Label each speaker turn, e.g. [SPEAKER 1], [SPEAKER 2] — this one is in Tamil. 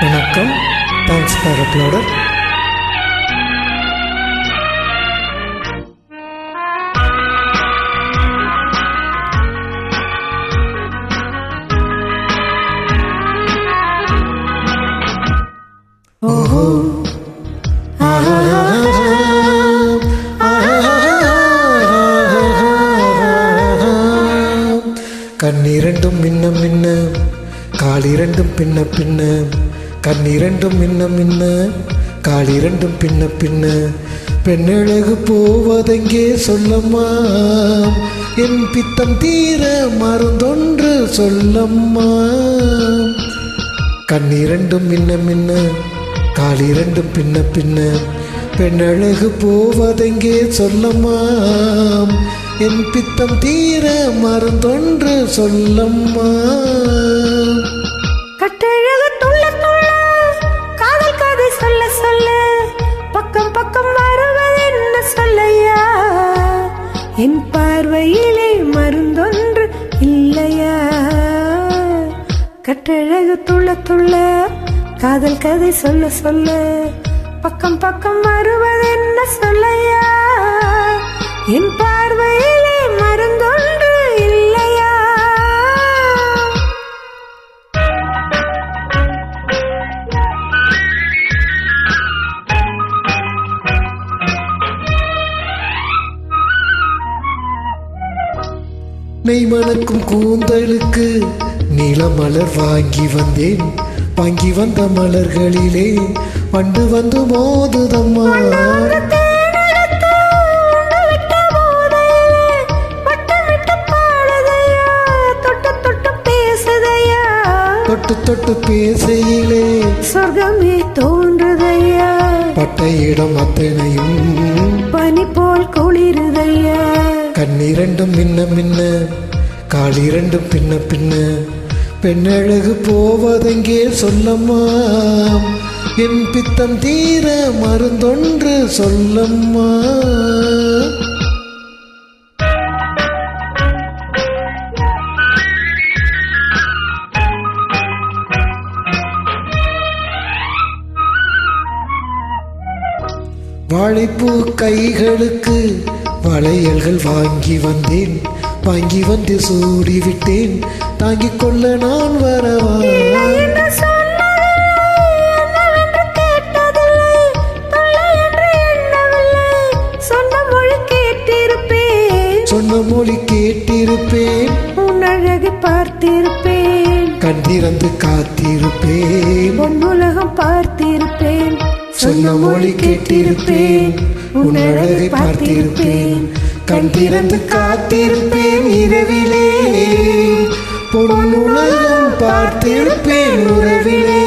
[SPEAKER 1] வணக்கம். Thanks for uploader. ஓஹோ கண்ணிரண்டும் மின்ன மின்ன, காலிரண்டும் பின்ன பின்ன. கண்ணிரண்டும் மின்ன மின்ன, காலிரண்டும் பின்ன பின்ன. பெண்ணழகு போவதெங்கே சொல்லம்மா, என் பித்தம் தீர மருந்தொன்று சொல்லம்மா. கண்ணிரண்டும் மின்ன மின்ன, காலிரண்டும் பின்ன பின்ன. பெண்ணழகு போவதெங்கே சொல்லம்மா, என் பித்தம் தீர மருந்தொன்று சொல்லம்மா.
[SPEAKER 2] கட்டழகு துள்ள துள்ள, காதல் கதை சொல்ல சொல்ல, பக்கம் பக்கம் வருவது என்ன சொல்லையா, என் பார்வையிலே மருந்தொன்று இல்லையா. கட்டழகு துள்ள துள்ள, காதல் கதை சொல்ல சொல்ல, பக்கம் பக்கம் வருவது என்ன சொல்லையா, என் பார்வையிலே மருந்தொன்று இல்லையா.
[SPEAKER 1] நெய் மணக்கும் கூந்தலுக்கு நீலமலர் வாங்கி வந்தேன். வாங்கி வந்த மலர்களிலே வண்டு வந்து மோதுதம்மா. தொட்டு தொட்டு பேசையிலே
[SPEAKER 2] சொர்க்கமே தோன்றுதையா,
[SPEAKER 1] பட்ட இடம் அத்தனையும்
[SPEAKER 2] பனி போல் குளிருதையா.
[SPEAKER 1] கண்ணிரண்டும் மின்ன மின்ன, காலிரண்டும் பின்ன பின்ன. பெண்ணழகு போவதெங்கே சொல்லம்மா, என் பித்தம் தீர மருந்தொன்று சொல்லம்மா. வாழைப்பூ கைகளுக்கு வளையல்கள் வாங்கி வந்தேன். வாங்கி வந்து சூடிவிட்டேன், தாங்கிக் கொள்ள நான் வரவா. சொன்ன மொழி கேட்டிருப்பேன்,
[SPEAKER 2] உன் அழகை பார்த்திருப்பேன்,
[SPEAKER 1] கண் திறந்து காத்திருப்பேன்,
[SPEAKER 2] உலகம் பார்த்திருப்பேன்.
[SPEAKER 1] சொன்ன மொழி கேட்டிருப்பேன், உன் அழகை பார்த்திருப்பேன், கண் திறந்து காத்திருப்பேன். இரவிலே பொன் உலகம் பார்த்திருப்பேன் உறவிலே.